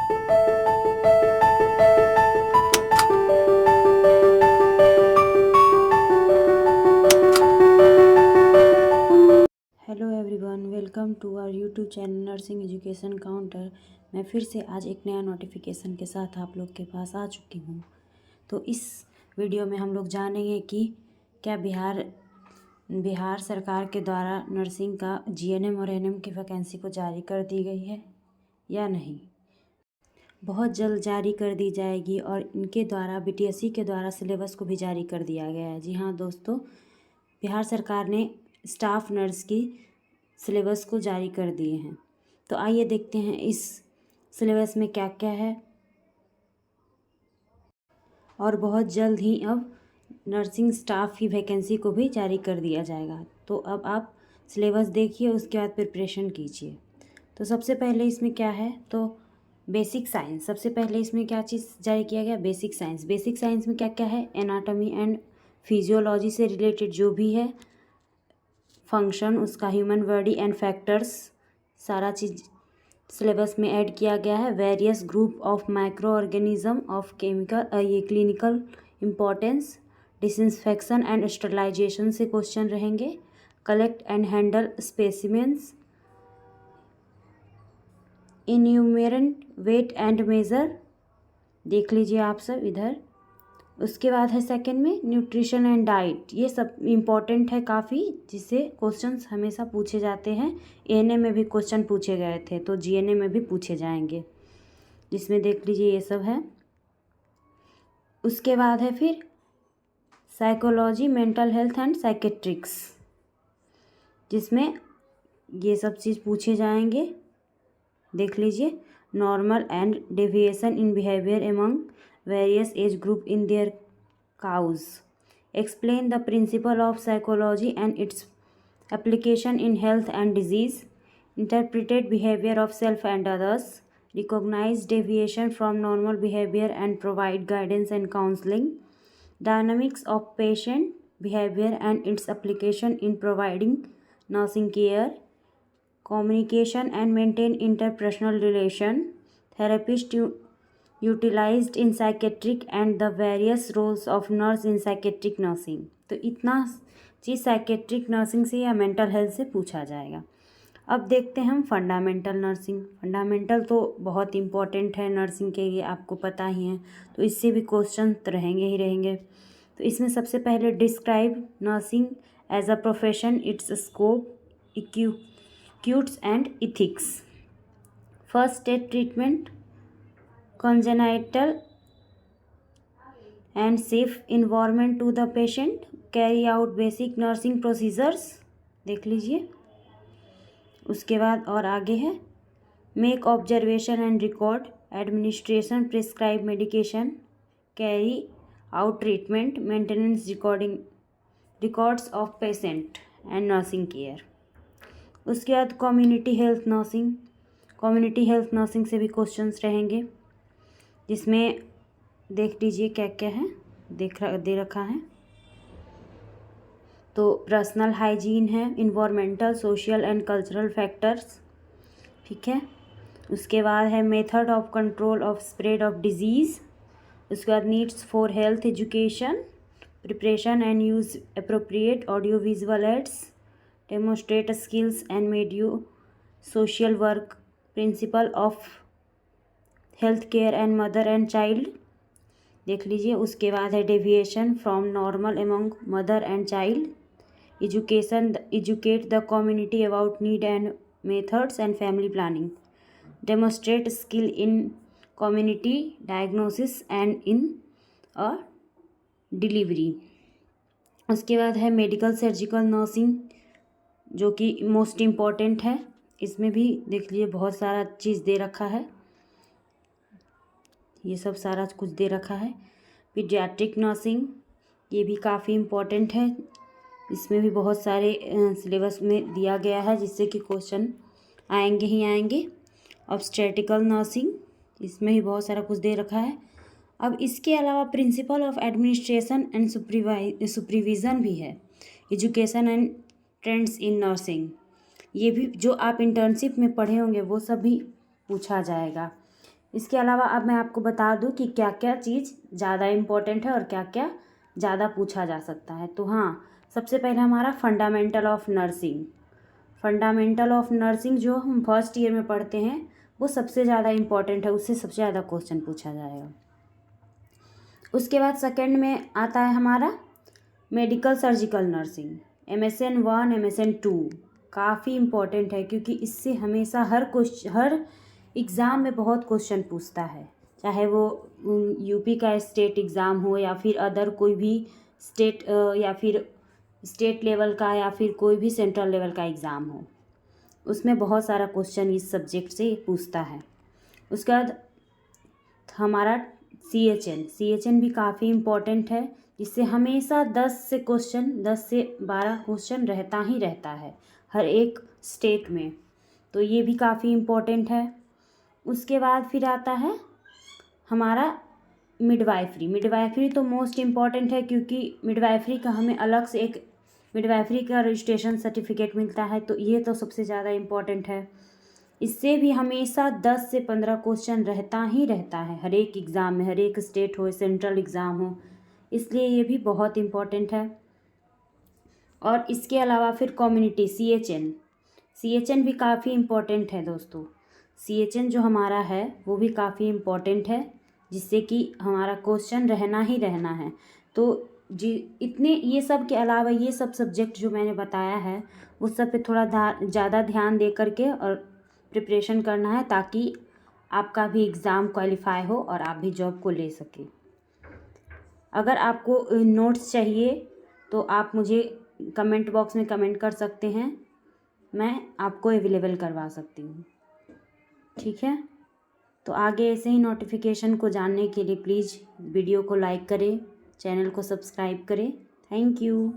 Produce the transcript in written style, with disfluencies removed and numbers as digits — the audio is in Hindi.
Hello everyone, welcome to our YouTube channel nursing education counter. मैं फिर से आज एक नया नोटिफिकेशन के साथ आप लोग के पास आ चुकी हूँ। तो इस वीडियो में हम लोग जानेंगे कि क्या बिहार सरकार के द्वारा नर्सिंग का जीएनएम और एएनएम की वैकेंसी को जारी कर दी गई है या नहीं। बहुत जल्द जारी कर दी जाएगी और इनके द्वारा बीटीएससी के द्वारा सिलेबस को भी जारी कर दिया गया है। जी हाँ दोस्तों, बिहार सरकार ने स्टाफ नर्स की सिलेबस को जारी कर दिए हैं। तो आइए देखते हैं इस सिलेबस में क्या क्या है। और बहुत जल्द ही अब नर्सिंग स्टाफ की वैकेंसी को भी जारी कर दिया जाएगा। तो अब आप सिलेबस देखिए, उसके बाद प्रिपरेशन कीजिए। तो सबसे पहले इसमें क्या है, तो बेसिक साइंस। सबसे पहले इसमें क्या चीज़ जारी किया गया, बेसिक साइंस। बेसिक साइंस में क्या क्या है, एनाटॉमी एंड फिजियोलॉजी से रिलेटेड जो भी है, फंक्शन उसका, ह्यूमन बॉडी एंड फैक्टर्स, सारा चीज़ सिलेबस में ऐड किया गया है। Various group of micro organism of ये clinical importance, disinfection and sterilization से क्वेश्चन रहेंगे। Collect and handle specimens, enumerate weigh and measure, देख लीजिए आप सब इधर। उसके बाद है सेकंड में न्यूट्रिशन एंड डाइट। ये सब इम्पॉर्टेंट है काफ़ी, जिससे क्वेश्चंस हमेशा पूछे जाते हैं। एएनए में भी क्वेश्चन पूछे गए थे, तो जीएनए में भी पूछे जाएंगे, जिसमें देख लीजिए ये सब है। उसके बाद है फिर psychology, mental health and psychiatrics, जिसमें ये सब चीज़ पूछे जाएंगे, देख लीजिए। Normal and deviation in behaviour among various age group in their cows. Explain the principle of psychology and its application in health and disease. Interpreted behavior of self and others. Recognize deviation from normal behavior and provide guidance and counseling. Dynamics of patient behavior and its application in providing nursing care. Communication and maintain interpersonal relation. Therapist utilized in psychiatric and the various roles of nurse in psychiatric nursing. तो इतना चीज़ साइकेट्रिक नर्सिंग से या मेंटल हेल्थ से पूछा जाएगा। अब देखते हैं हम फंडामेंटल नर्सिंग। फंडामेंटल तो बहुत इम्पॉर्टेंट है नर्सिंग के लिए, आपको पता ही है, तो इससे भी क्वेश्चन तो रहेंगे ही रहेंगे। तो इसमें सबसे पहले describe nursing as a profession, its scope, etiquettes and ethics. First aid treatment, congenital and safe environment to the patient, carry out basic nursing procedures, देख लीजिए। उसके बाद और आगे है make observation and record, administration prescribe medication, carry out treatment, maintenance records of patient and nursing care। उसके बाद community health nursing. Community health nursing से भी क्वेश्चंस रहेंगे, जिसमें देख लीजिए क्या क्या है, दे रखा है। तो पर्सनल हाइजीन है, environmental, social and cultural factors, ठीक है। उसके बाद है method of control of spread of disease. उसके बाद needs for health education, preparation and use appropriate audio visual aids, demonstrate skills and medico social work, principle of health care and mother and child, देख लीजिए। उसके बाद है deviation from normal among mother and child, educate the community about need and methods and family planning, demonstrate skill in community diagnosis and in a delivery. उसके बाद है मेडिकल सर्जिकल नर्सिंग, जो कि मोस्ट इम्पॉर्टेंट है। इसमें भी देख लीजिए बहुत सारा चीज़ दे रखा है, ये सब सारा कुछ दे रखा है। पीडियाट्रिक नर्सिंग, ये भी काफ़ी इम्पोर्टेंट है, इसमें भी बहुत सारे सिलेबस में दिया गया है, जिससे कि क्वेश्चन आएंगे ही आएंगे। ऑब्स्टेट्रिकल नर्सिंग, इसमें भी बहुत सारा कुछ दे रखा है। अब इसके अलावा principle of administration and supervision भी है, education and trends in nursing, ये भी जो आप इंटर्नशिप में पढ़े होंगे वो सब भी पूछा जाएगा। इसके अलावा अब मैं आपको बता दूं कि क्या क्या चीज़ ज़्यादा इम्पोर्टेंट है और क्या क्या ज़्यादा पूछा जा सकता है। तो हाँ, सबसे पहले हमारा fundamental of nursing. Fundamental of nursing जो हम फर्स्ट ईयर में पढ़ते हैं वो सबसे ज़्यादा इम्पोर्टेंट है, उससे सबसे ज़्यादा क्वेश्चन पूछा जाएगा। उसके बाद सेकंड में आता है हमारा medical surgical nursing, MSN 1 MSN 2। काफ़ी इम्पोर्टेंट है क्योंकि इससे हमेशा हर एग्ज़ाम में बहुत क्वेश्चन पूछता है, चाहे वो यूपी का स्टेट एग्ज़ाम हो या फिर अदर कोई भी स्टेट या फिर स्टेट लेवल का या फिर कोई भी सेंट्रल लेवल का एग्ज़ाम हो, उसमें बहुत सारा क्वेश्चन इस सब्जेक्ट से पूछता है। उसके बाद हमारा CHN भी काफ़ी इम्पोर्टेंट है, जिससे हमेशा 10 से 12 क्वेश्चन रहता ही रहता है हर एक स्टेट में, तो ये भी काफ़ी इम्पोर्टेंट है। उसके बाद फिर आता है हमारा मिडवाइफरी तो मोस्ट इम्पॉर्टेंट है, क्योंकि मिडवाइफरी का हमें अलग से एक मिडवाइफरी का रजिस्ट्रेशन सर्टिफिकेट मिलता है, तो ये तो सबसे ज़्यादा इम्पॉर्टेंट है। इससे भी हमेशा 10 से 15 क्वेश्चन रहता ही रहता है हर एक एग्ज़ाम में, हर एक स्टेट हो सेंट्रल एग्ज़ाम हो, इसलिए ये भी बहुत इम्पॉर्टेंट है। और इसके अलावा फिर कम्युनिटी CHN भी काफ़ी इम्पॉर्टेंट है दोस्तों। CHN जो हमारा है वो भी काफ़ी इम्पॉर्टेंट है, जिससे कि हमारा क्वेश्चन रहना ही रहना है। तो जी इतने ये सब के अलावा ये सब सब्जेक्ट जो मैंने बताया है वो सब पे थोड़ा ज़्यादा ध्यान दे करके और प्रिपरेशन करना है, ताकि आपका भी एग्ज़ाम क्वालिफाई हो और आप भी जॉब को ले सकें। अगर आपको नोट्स चाहिए तो आप मुझे कमेंट बॉक्स में कमेंट कर सकते हैं, मैं आपको अवेलेबल करवा सकती हूँ, ठीक है। तो आगे ऐसे ही नोटिफिकेशन को जानने के लिए प्लीज़ वीडियो को लाइक करें, चैनल को सब्सक्राइब करें। Thank you.